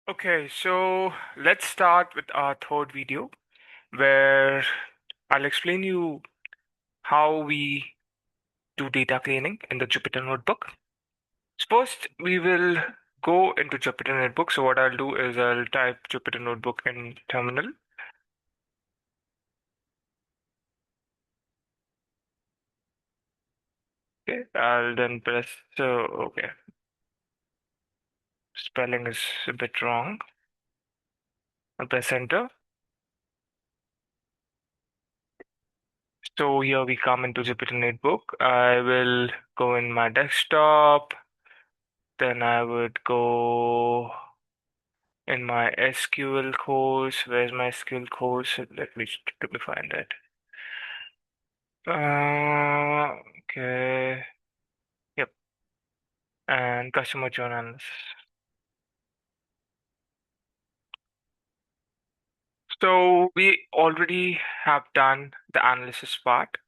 Okay, so let's start with our third video where I'll explain you how we do data cleaning in the Jupyter Notebook. First, we will go into Jupyter Notebook. So what I'll do is I'll type Jupyter Notebook in terminal. Okay, I'll then press, okay, spelling is a bit wrong. I'll press enter. So here we come into Jupyter Notebook. I will go in my desktop. Then I would go in my SQL course. Where's my SQL course? Let me find it. Okay. Yep. And customer churn analysis. So we already have done the analysis part.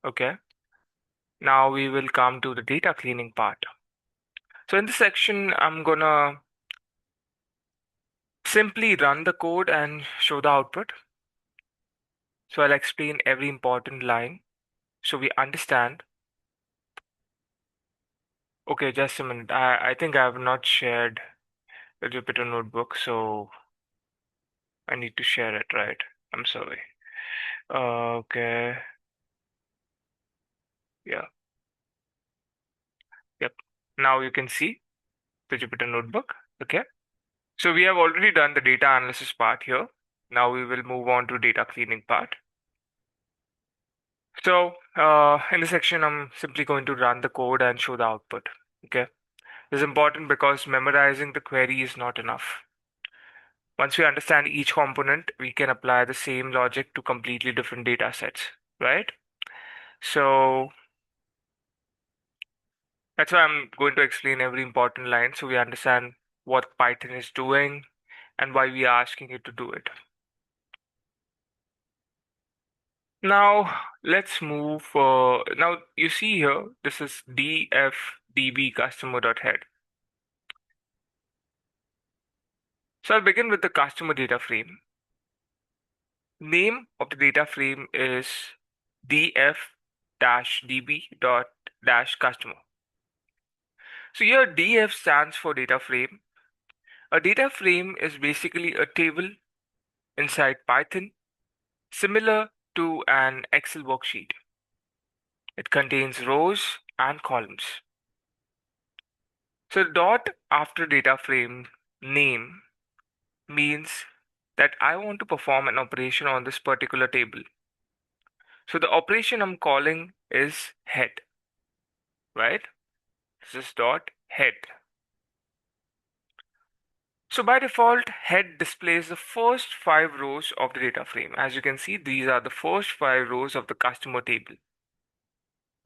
Okay. Now we will come to the data cleaning part. So in this section, I'm gonna simply run the code and show the output. So I'll explain every important line so we understand. Okay, just a minute. I think I have not shared the Jupyter Notebook, so I need to share it, right? I'm sorry. Okay. Yeah. Yep. Now you can see the Jupyter Notebook. Okay. So we have already done the data analysis part here. Now we will move on to data cleaning part. So in this section, I'm simply going to run the code and show the output. Okay. This is important because memorizing the query is not enough. Once we understand each component, we can apply the same logic to completely different data sets, right? So that's why I'm going to explain every important line so we understand what Python is doing and why we are asking it to do it. Now let's move. Now you see here, this is dfdb customer.head. So I'll begin with the customer data frame. Name of the data frame is df-db.-customer. So here df stands for data frame. A data frame is basically a table inside Python, similar to an Excel worksheet. It contains rows and columns. So dot after data frame name means that I want to perform an operation on this particular table. So the operation I'm calling is head, right? This is dot head. So by default, head displays the first 5 rows of the data frame. As you can see, these are the first 5 rows of the customer table.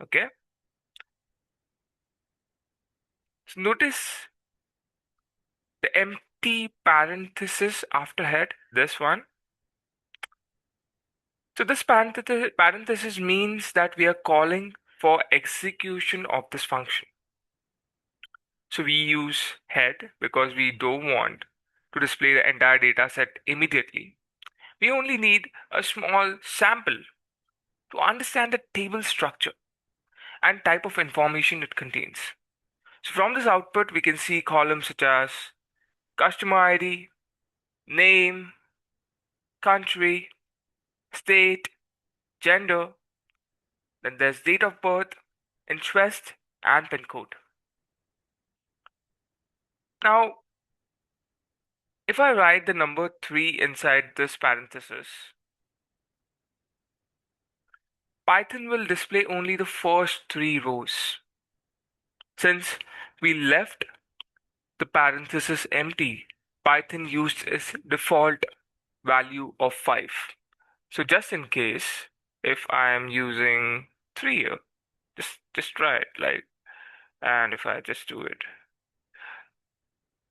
Okay. So notice the empty parenthesis after head, this one. So this parenthesis means that we are calling for execution of this function. So we use head because we don't want to display the entire data set immediately. We only need a small sample to understand the table structure and type of information it contains. So from this output, we can see columns such as customer ID, name, country, state, gender, then there's date of birth, interest, and PIN code. Now, if I write the number 3 inside this parenthesis, Python will display only the first 3 rows. Since we left the parenthesis empty, Python used its default value of 5. So just in case, if I am using 3 here, just try it, like, and if I just do it.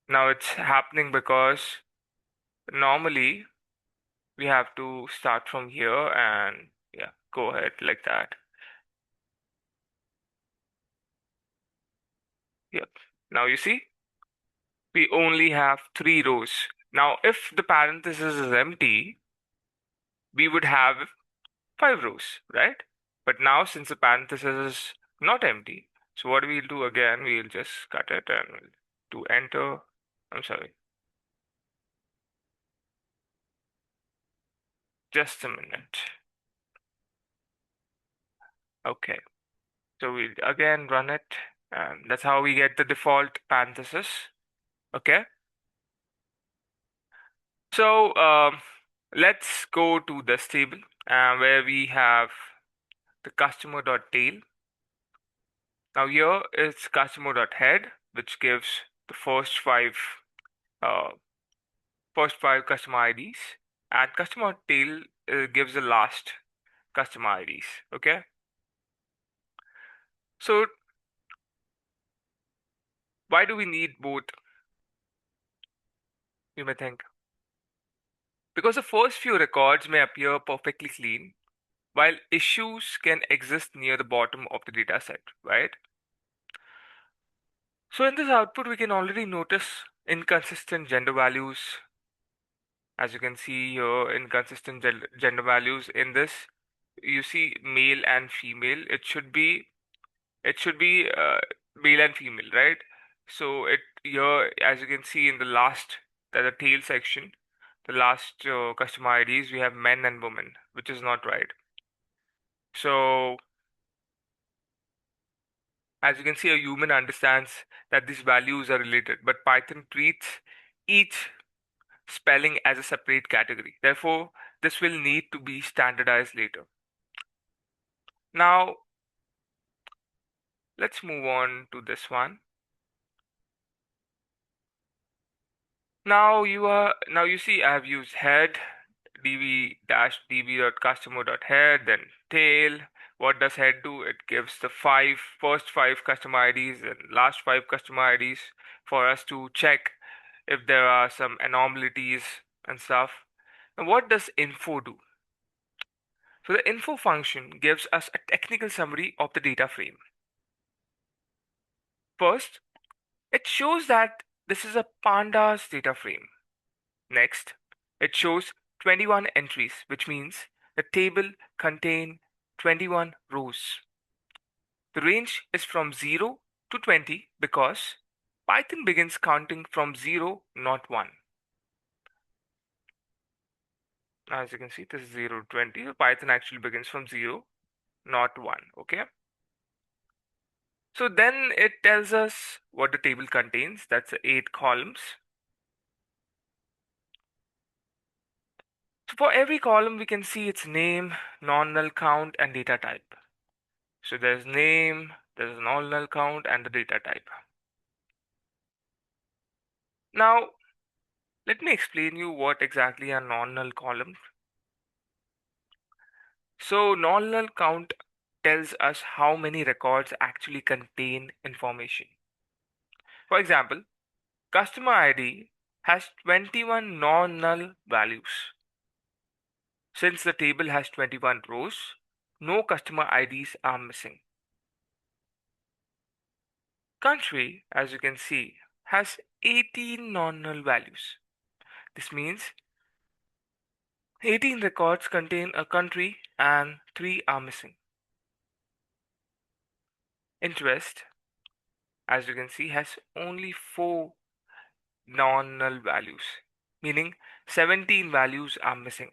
Now it's happening because normally we have to start from here and yeah, go ahead like that. Yep. Now you see, we only have 3 rows. Now, if the parenthesis is empty, we would have 5 rows, right? But now, since the parenthesis is not empty, so what we'll do again, we'll just cut it and we'll do enter. I'm sorry, just a minute. Okay, so we'll again run it, and that's how we get the default parenthesis. Okay, so let's go to this table where we have the customer.tail. Now here is customer.head, which gives the uh, first five customer IDs, and customer.tail gives the last customer IDs. Okay, so why do we need both? You may think because the first few records may appear perfectly clean, while issues can exist near the bottom of the data set, right? So in this output, we can already notice inconsistent gender values. As you can see here, inconsistent gender values in this. You see male and female. It should be male and female, right? So it here, as you can see in the last, the tail section, the last customer IDs, we have men and women, which is not right. So as you can see, a human understands that these values are related, but Python treats each spelling as a separate category. Therefore, this will need to be standardized later. Now, let's move on to this one. Now you see I have used head, db-db.customer.head, then tail. What does head do? It gives the first five customer IDs and last five customer IDs for us to check if there are some anomalies and stuff. And what does info do? So the info function gives us a technical summary of the data frame. First, it shows that this is a pandas data frame. Next, it shows 21 entries, which means the table contains 21 rows. The range is from 0 to 20 because Python begins counting from 0, not 1. As you can see, this is 0 to 20. Python actually begins from 0, not 1. Okay. So then it tells us what the table contains. That's 8 columns. So for every column, we can see its name, non-null count, and data type. So there's name, there's non-null count, and the data type. Now, let me explain you what exactly are non-null columns. So non-null count tells us how many records actually contain information. For example, customer ID has 21 non-null values. Since the table has 21 rows, no customer IDs are missing. Country, as you can see, has 18 non-null values. This means 18 records contain a country and 3 are missing. Interest, as you can see, has only 4 non-null values, meaning 17 values are missing.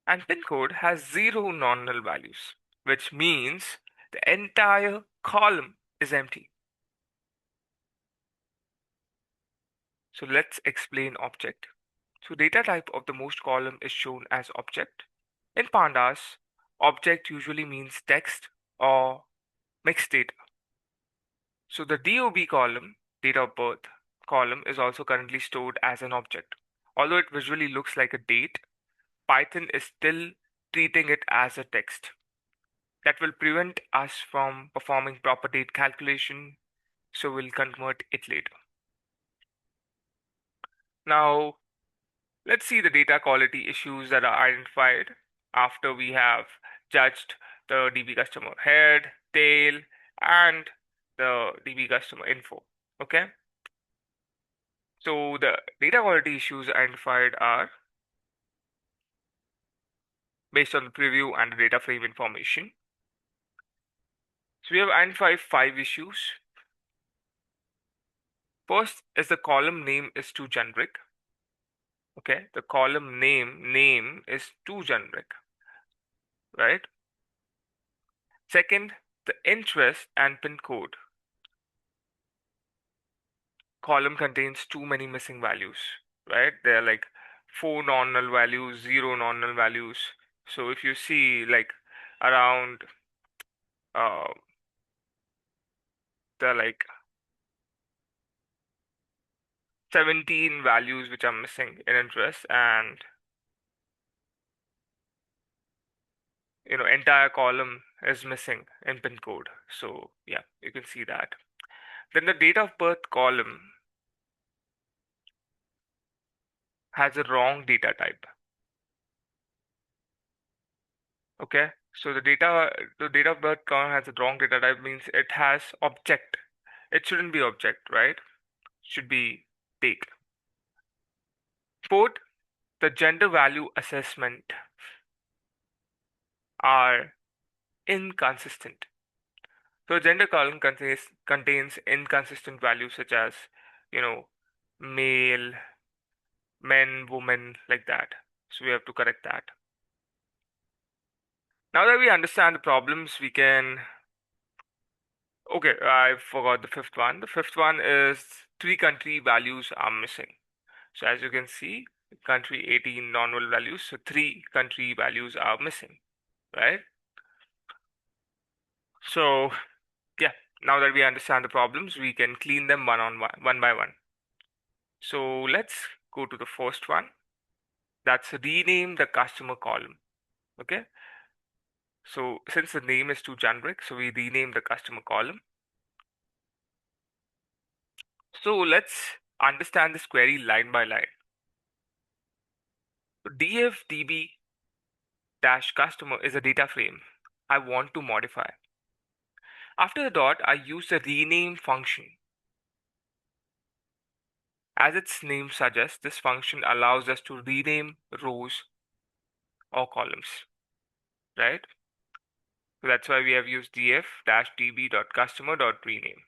And pin code has 0 non-null values, which means the entire column is empty. So let's explain object. So data type of the most column is shown as object. In Pandas, object usually means text or mixed data. So the DOB column, date of birth column, is also currently stored as an object. Although it visually looks like a date, Python is still treating it as a text. That will prevent us from performing proper date calculation, so we'll convert it later. Now, let's see the data quality issues that are identified after we have judged the DB customer head, tail, and the DB customer info. Okay. So the data quality issues identified are based on the preview and the data frame information. So we have identified 5 issues. First is the column name is too generic. Okay, the column name is too generic, right? Second, the interest and pin code column contains too many missing values, right? There are like 4 nominal values, 0 nominal values. So if you see like around uh, there are like 17 values which are missing in interest, and entire column is missing in pin code. So yeah, you can see that. Then the date of birth column has a wrong data type. Okay, so the date of birth column has a wrong data type, means it has object. It shouldn't be object, right? Should be date. Fourth, the gender value assessment are inconsistent. So gender column contains inconsistent values such as, you know, male, men, woman, like that. So we have to correct that. Now that we understand the problems, we can. Okay, I forgot the fifth one. The fifth one is 3 country values are missing. So as you can see, country 18 normal values, so 3 country values are missing, right? So yeah, now that we understand the problems, we can clean them one by one. So let's go to the first one. That's rename the customer column. Okay. So since the name is too generic, so we rename the customer column. So let's understand this query line by line. So dfdb dash customer is a data frame I want to modify. After the dot, I use the rename function. As its name suggests, this function allows us to rename rows or columns, right? So that's why we have used df-db.customer.rename.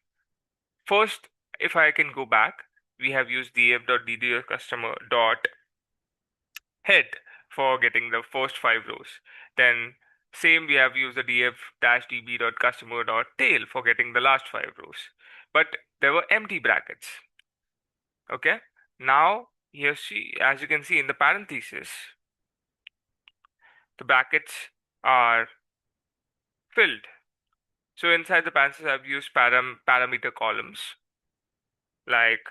First, if I can go back, we have used df.ddcustomer.head for getting the first 5 rows. Then same we have used the df-db.customer.tail for getting the last 5 rows. But there were empty brackets. Okay. Now here see, as you can see in the parentheses, the brackets are filled. So inside the parentheses, I've used parameter columns. Like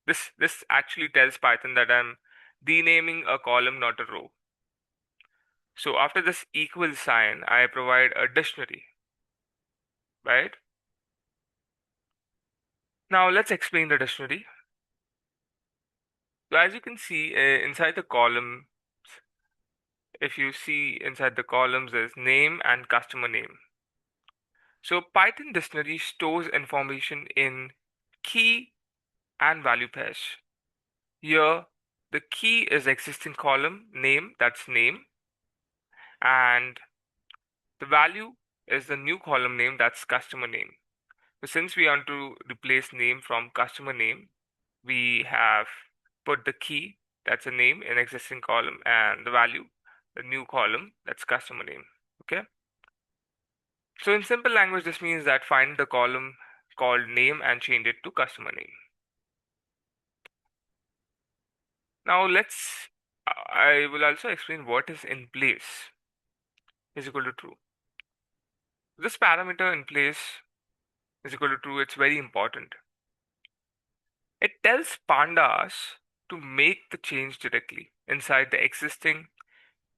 this actually tells Python that I'm renaming a column, not a row. So after this equal sign, I provide a dictionary, right? Now let's explain the dictionary. So as you can see inside the column, if you see inside the columns, there's name and customer name. So Python dictionary stores information in key and value pairs. Here, the key is existing column name, that's name, and the value is the new column name, that's customer name. So since we want to replace name from customer name, we have put the key, that's a name, in existing column, and the value, the new column, that's customer name. Okay. So in simple language, this means that find the column called name and change it to customer name. Now I will also explain what is in place is equal to true. This parameter in place is equal to true. It's very important. It tells Pandas to make the change directly inside the existing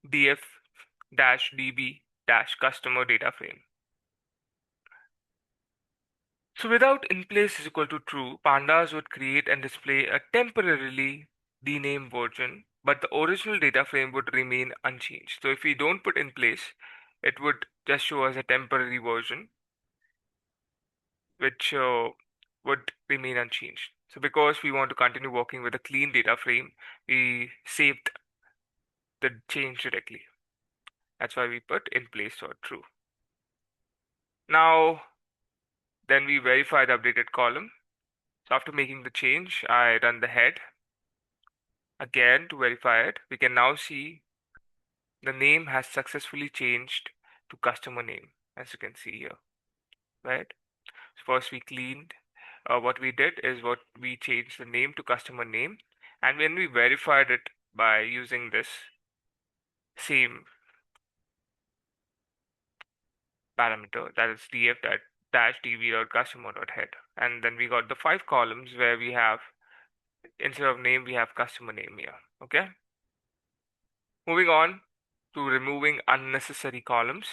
df-db-customer data frame. So without in place is equal to true, Pandas would create and display a temporarily renamed version, but the original data frame would remain unchanged. So if we don't put in place, it would just show us a temporary version, which would remain unchanged. So because we want to continue working with a clean data frame, we saved the change directly. That's why we put in place or true. Now, then we verify the updated column. So after making the change, I run the head again to verify it. We can now see the name has successfully changed to customer name, as you can see here, right? So first we cleaned. What we did is what we changed the name to customer name, and when we verified it by using this same parameter, that is df dash dv dot customer dot head, and then we got the 5 columns where we have, instead of name, we have customer name here. Okay, moving on to removing unnecessary columns.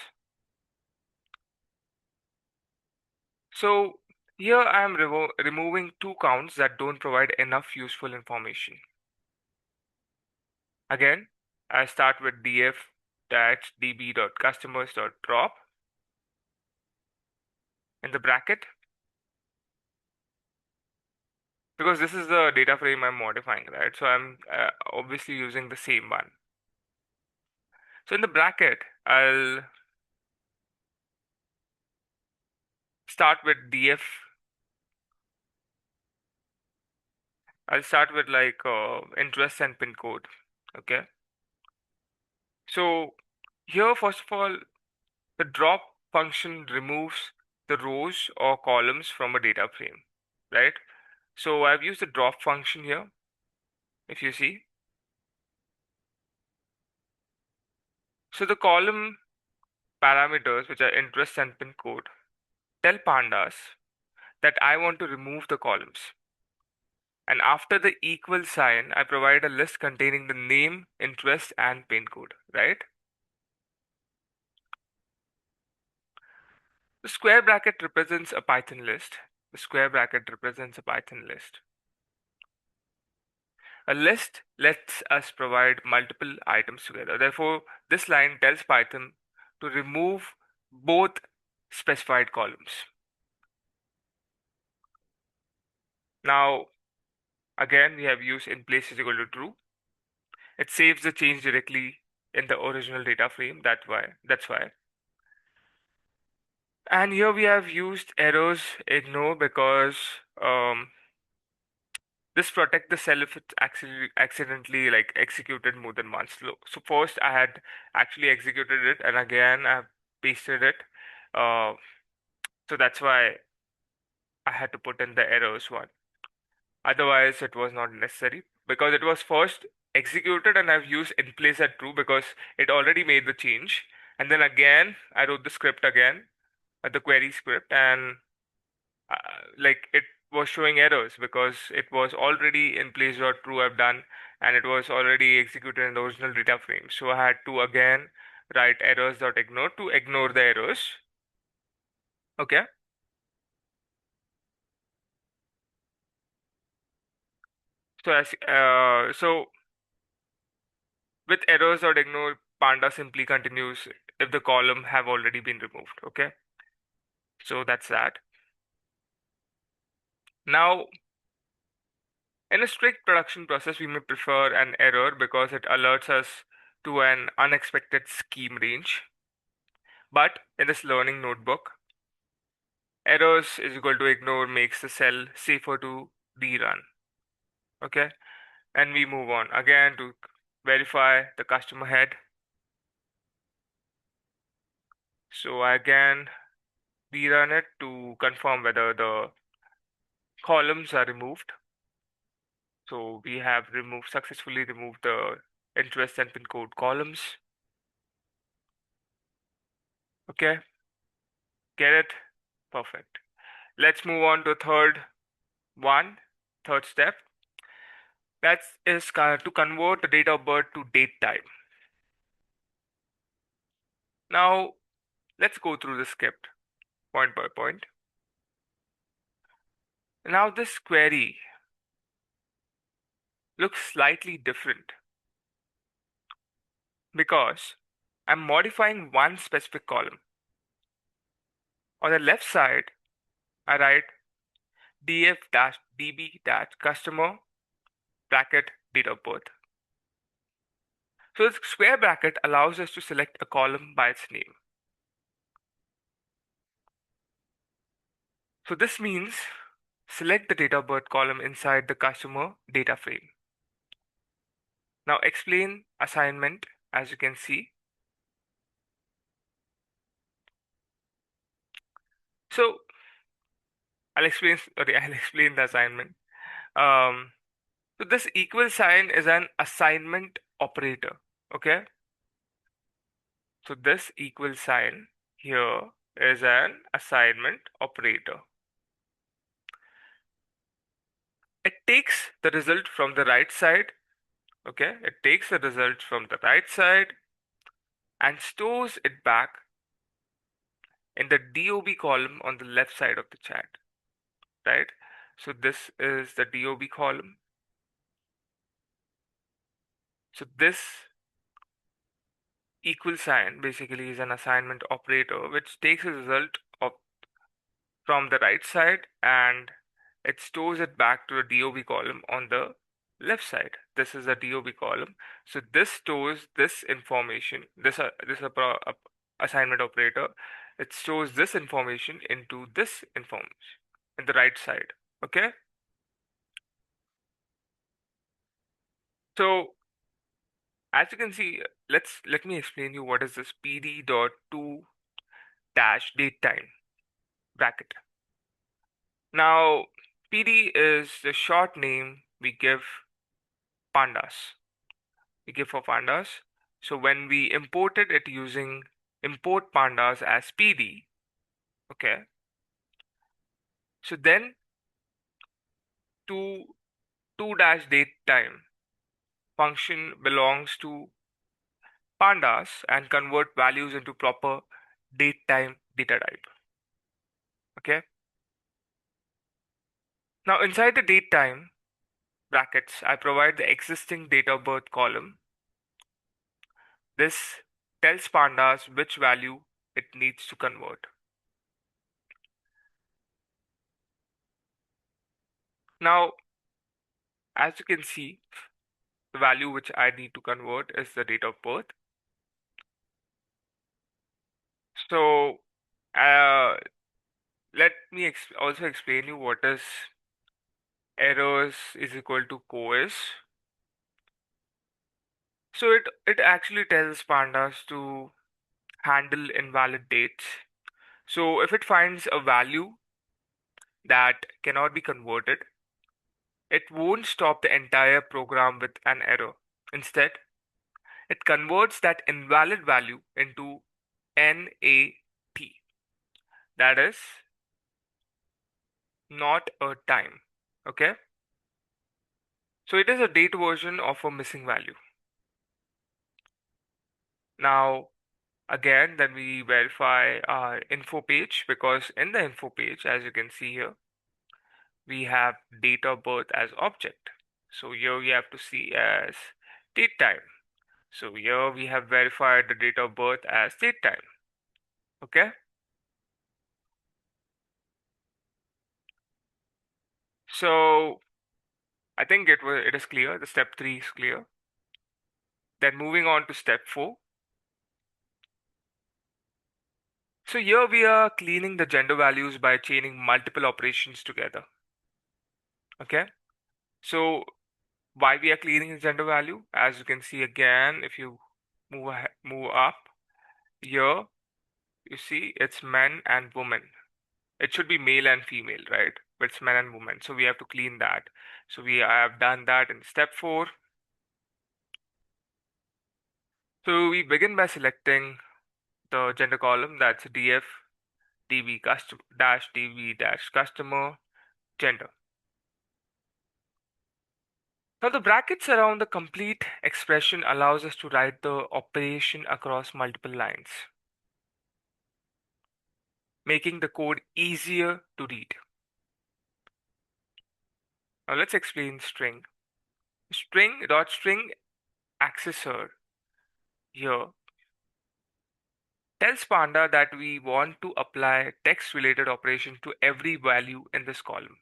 So here I am removing 2 counts that don't provide enough useful information. Again, I start with df dash db dot customers dot drop in the bracket, because this is the data frame I'm modifying, right? So I'm obviously using the same one. So in the bracket, I'll start with df. I'll start with like interest and pin code. Okay. So here, first of all, the drop function removes the rows or columns from a data frame, right? So I've used the drop function here, if you see. So the column parameters, which are interest and pin code, tell Pandas that I want to remove the columns. And after the equal sign, I provide a list containing the name, interest, and pin code, right? The square bracket represents a Python list. The square bracket represents a Python list. A list lets us provide multiple items together. Therefore, this line tells Python to remove both specified columns. Now, again, we have used in place is equal to true. It saves the change directly in the original data frame. That's why. And here we have used errors ignore because this protect the cell if it's accidentally like executed more than once. So first I had actually executed it, and again I pasted it. Uh, so that's why I had to put in the errors one. Otherwise, it was not necessary because it was first executed, and I've used in place at true because it already made the change. And then again, I wrote the script again, the query script, and like it was showing errors because it was already in place dot true I've done, and it was already executed in the original data frame. So I had to again write errors dot ignore to ignore the errors. Okay. So with errors dot ignore, Panda simply continues if the column have already been removed. Okay. So that's that. Now, in a strict production process, we may prefer an error because it alerts us to an unexpected scheme range. But in this learning notebook, errors is equal to ignore makes the cell safer to rerun. Okay, and we move on again to verify the customer head. So I again rerun it to confirm whether the columns are removed. So we have successfully removed the interest and pin code columns. Okay, get it? Perfect. Let's move on to third step. That is to convert the date of birth to date type. Now, let's go through the script point by point. Now, this query looks slightly different because I'm modifying one specific column. On the left side, I write df dash db dash customer bracket date of birth. So the square bracket allows us to select a column by its name. So this means select the date of birth column inside the customer data frame. Now explain assignment. As you can see, so I'll explain the assignment. Um, so this equal sign is an assignment operator. Okay. So this equal sign here is an assignment operator. It takes the result from the right side. Okay. It takes the result from the right side and stores it back in the DOB column on the left side of the chat. Right. So this is the DOB column. So this equal sign basically is an assignment operator which takes a result of from the right side and it stores it back to the DOB column on the left side. This is the DOB column. So this stores this information. This assignment operator. It stores this information into this information in the right side. Okay. So as you can see, let me explain you what is this pd.to dash date time bracket. Now, PD is the short name we give pandas. We give for pandas. So when we imported it using import pandas as PD, okay. So then to dash date time function belongs to pandas and convert values into proper date time data type. Okay. Now inside the date time brackets, I provide the existing date of birth column. This tells pandas which value it needs to convert. Now, as you can see, the value which I need to convert is the date of birth. So, uh, let me also explain you what is errors is equal to coes. So it actually tells pandas to handle invalid dates. So if it finds a value that cannot be converted, it won't stop the entire program with an error. Instead, it converts that invalid value into NAT. That is not a time. Okay. So it is a date version of a missing value. Now, again, then we verify our info page because in the info page, as you can see here, we have date of birth as object. So here we have to see as date time. So here we have verified the date of birth as date time. Okay. So I think it is clear. The step 3 is clear. Then moving on to step 4. So here we are cleaning the gender values by chaining multiple operations together. Okay. So why we are cleaning the gender value? As you can see again, if you move up here, you see it's men and women. It should be male and female, right? But it's men and women. So we have to clean that. So we have done that in step 4. So we begin by selecting the gender column, that's df db custom dash db dash customer gender. Now the brackets around the complete expression allows us to write the operation across multiple lines, making the code easier to read. Now let's explain string. String accessor here tells Panda that we want to apply text related operation to every value in this column.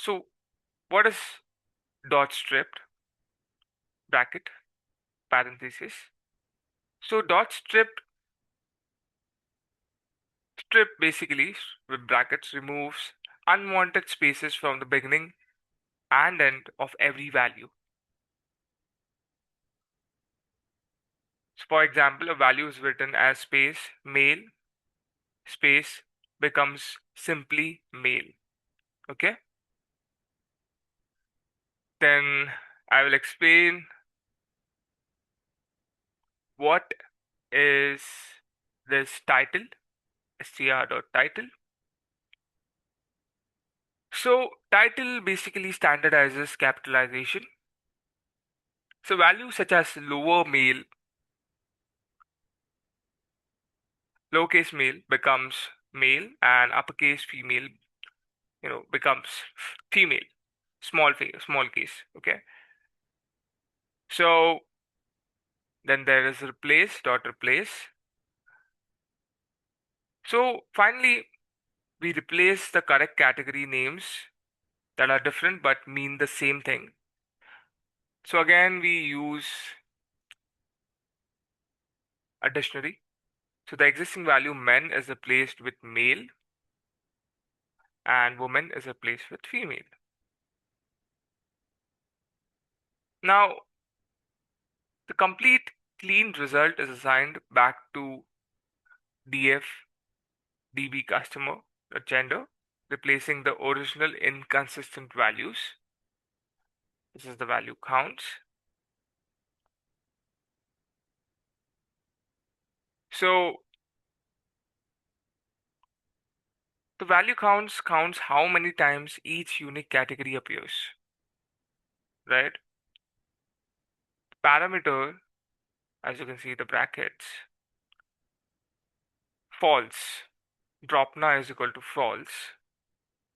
So what is dot stripped bracket parenthesis? So dot strip basically with brackets removes unwanted spaces from the beginning and end of every value. So for example, a value is written as space male space becomes simply male. Okay? Then I will explain what is this title, str.title. So title basically standardizes capitalization. So values such as lowercase male becomes male and uppercase female, becomes female, small case. Okay. So then there is replace. So finally, we replace the correct category names that are different but mean the same thing. So again, we use a dictionary. So the existing value men is replaced with male and woman is replaced with female. Now, the complete clean result is assigned back to df db customer gender, replacing the original inconsistent values. This is the value counts. So the value counts how many times each unique category appears, right? Parameter, as you can see the brackets, false. Drop now is equal to false.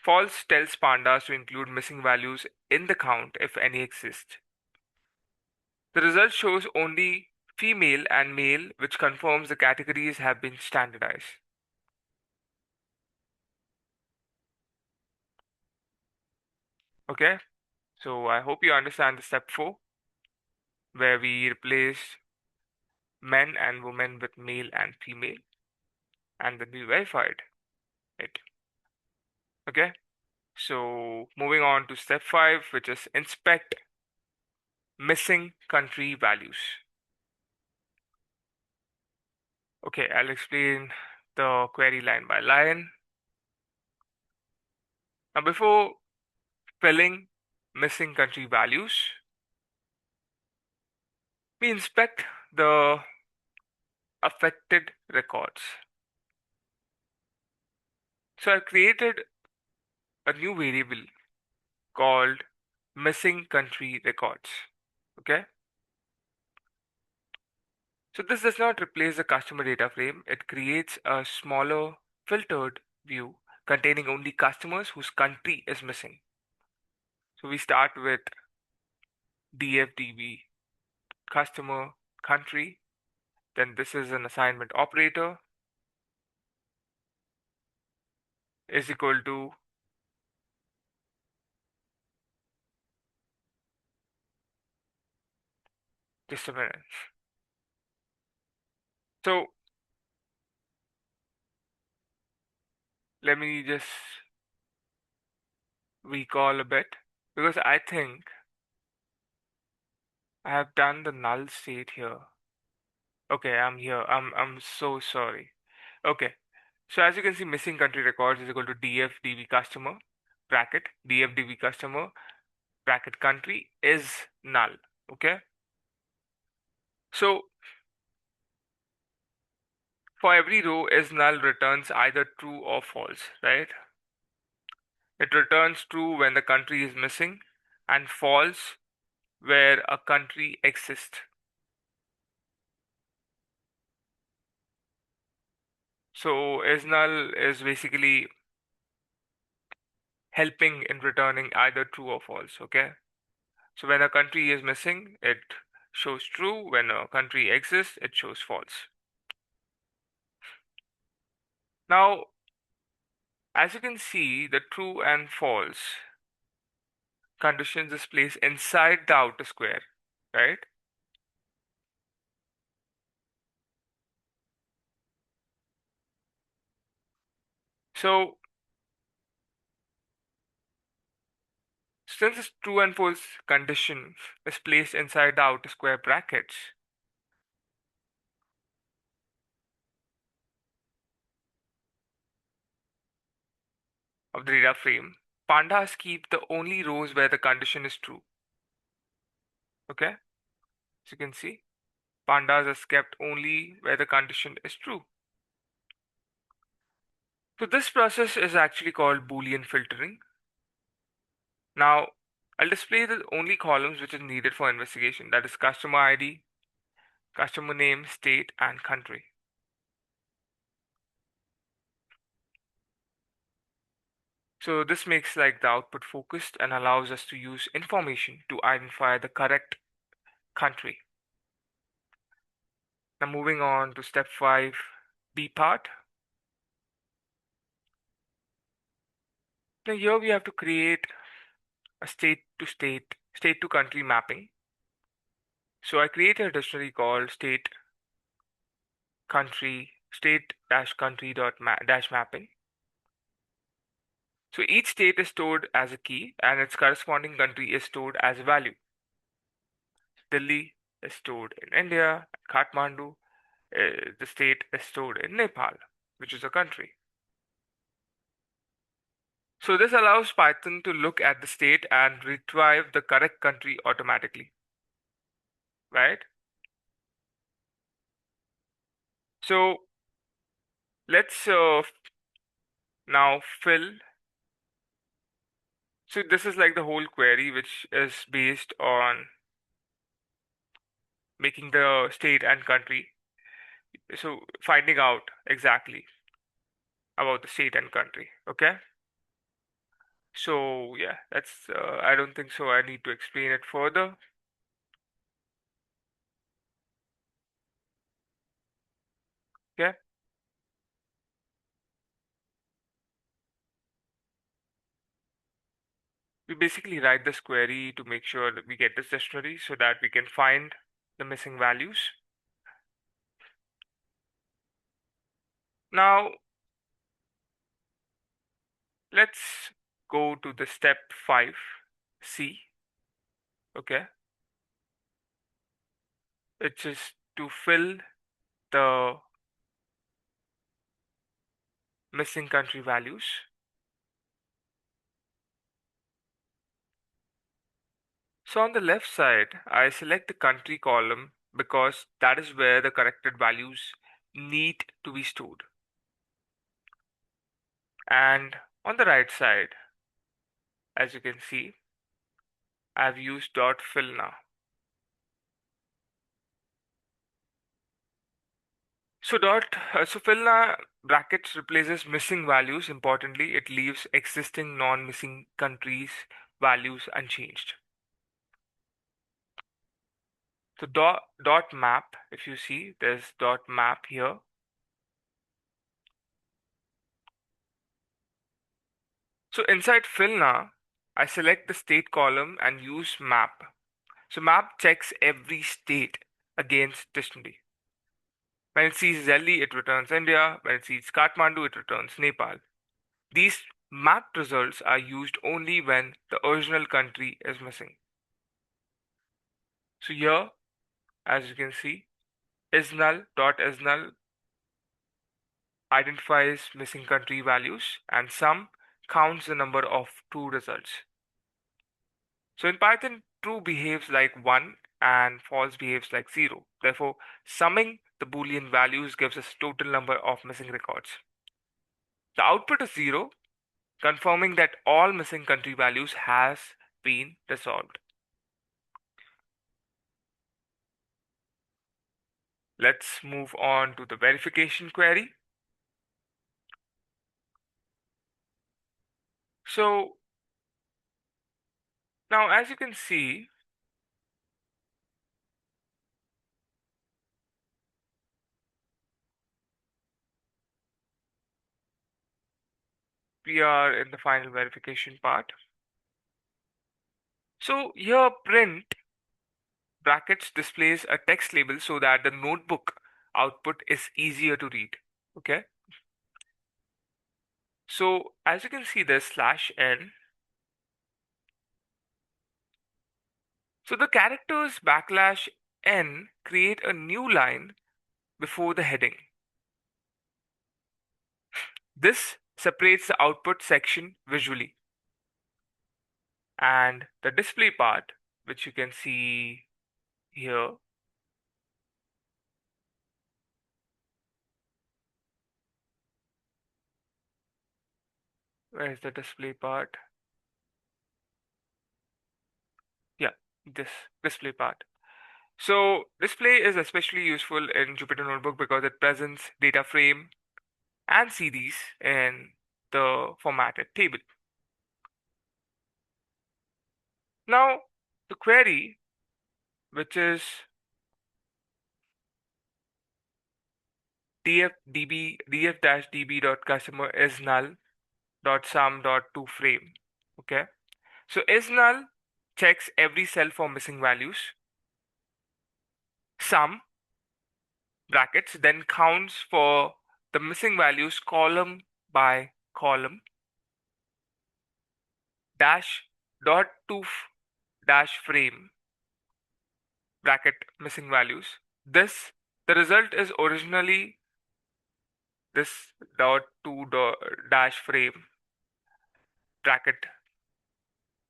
False tells pandas to include missing values in the count if any exist. The result shows only female and male, which confirms the categories have been standardized. Okay, so I hope you understand the step 4, where we replace men and women with male and female, and then we verified it. Okay, so moving on to step 5, which is inspect missing country values. Okay, I'll explain the query line by line. Now, before filling missing country values, we inspect the affected records. So I created a new variable called missing country records. Okay. So this does not replace the customer data frame. It creates a smaller filtered view containing only customers whose country is missing. So we start with dfdb customer country. Then this is an assignment operator is equal to just a minute. So let me just recall a bit because I think I have done the null state here. Okay, I'm here. I'm so sorry. Okay. So as you can see, missing country records is equal to dfdb customer bracket dfdb customer bracket country is null. Okay. So for every row is null returns either true or false, right? It returns true when the country is missing and false where a country exists. So is null is basically helping in returning either true or false. Okay. So when a country is missing, it shows true. When a country exists, it shows false. Now, as you can see, the true and false conditions is placed inside the outer square, right? So since this true and false condition is placed inside the outer square brackets, of the data frame, pandas keep the only rows where the condition is true. Okay, so you can see pandas is kept only where the condition is true. So this process is actually called Boolean filtering. Now, I'll display the only columns which is needed for investigation, that is customer ID, customer name, state, and country. So this makes like the output focused and allows us to use information to identify the correct country. Now moving on to step 5, B part. Now here we have to create a state to country mapping. So I created a dictionary called state dash country dash mapping. So each state is stored as a key and its corresponding country is stored as a value. Delhi is stored in India, Kathmandu, the state is stored in Nepal, which is a country. So this allows Python to look at the state and retrieve the correct country automatically, right? So let's now fill. So this is like the whole query, which is based on making the state and country. So finding out exactly about the state and country. Okay. So yeah, that's. I don't think so. I need to explain it further. Okay. We basically write this query to make sure that we get this dictionary so that we can find the missing values. Now let's go to the step 5, C. Okay, which is to fill the missing country values. So on the left side, I select the country column because that is where the corrected values need to be stored. And on the right side, as you can see, I've used dot fill now. So fill now brackets replaces missing values. Importantly, it leaves existing non-missing countries values unchanged. So dot map, if you see, there's dot map here. So inside fill now, I select the state column and use map. So map checks every state against dictionary. When it sees Delhi, it returns India. When it sees Kathmandu, it returns Nepal. These mapped results are used only when the original country is missing. So here, as you can see, isNull identifies missing country values and sum counts the number of true results. So in Python, true behaves like 1 and false behaves like 0. Therefore, summing the Boolean values gives us total number of missing records. The output is 0, confirming that all missing country values has been resolved. Let's move on to the verification query. So now as you can see, we are in the final verification part. So here print brackets displays a text label so that the notebook output is easier to read. Okay. So as you can see, there's /n. So the characters \n create a new line before the heading. This separates the output section visually. And the display part, which you can see here, where's the display part? Yeah, this display part. So display is especially useful in Jupyter Notebook because it presents data frame and series in the formatted table. Now, the query, which is df-db.customer is null.sum.toFrame. Okay, so is null checks every cell for missing values. Sum brackets then counts for the missing values column by column. Dash dot to dash frame bracket missing values. This the result is originally this dot to dash frame bracket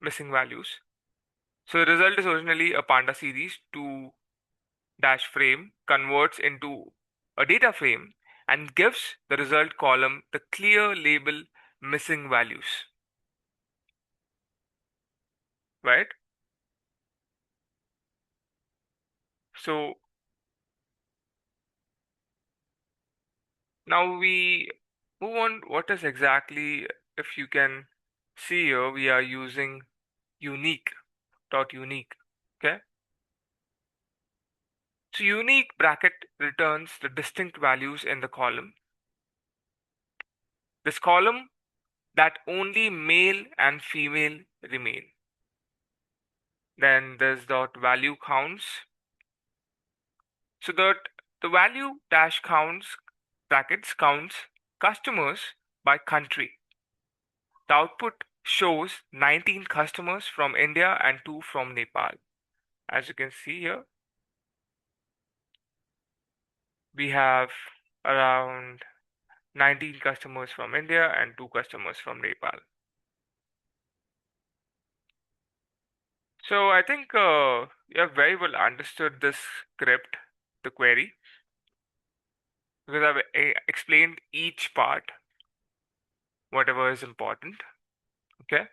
missing values. So the result is originally a Panda series to dash frame converts into a data frame and gives the result column the clear label missing values, right? So now we move on. What is exactly, if you can see here, we are using unique dot unique. Okay. So unique bracket returns the distinct values in the column. This column that only male and female remain. Then there's dot value counts. So that the value dash counts brackets counts customers by country. The output shows 19 customers from India and 2 from Nepal. As you can see here, we have around 19 customers from India and 2 customers from Nepal. So I think you have very well understood this script, the query, because I've explained each part, whatever is important. Okay.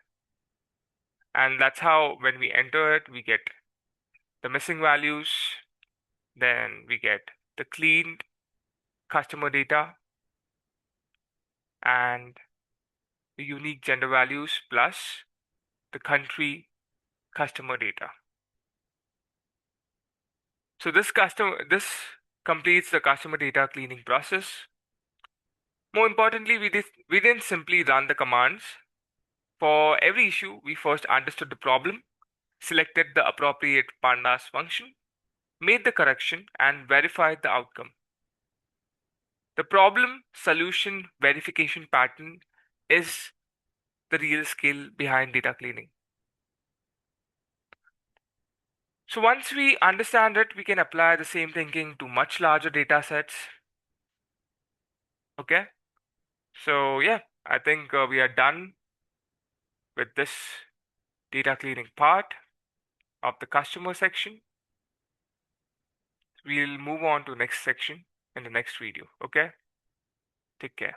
And that's how when we enter it, we get the missing values, then we get the cleaned customer data and the unique gender values plus the country customer data. So this completes the customer data cleaning process. More importantly, we didn't simply run the commands. For every issue, we first understood the problem, selected the appropriate Pandas function, made the correction, and verified the outcome. The problem solution verification pattern is the real skill behind data cleaning. So once we understand it, we can apply the same thinking to much larger data sets. Okay. So yeah, I think we are done with this data cleaning part of the customer section. We'll move on to next section in the next video. Okay. Take care.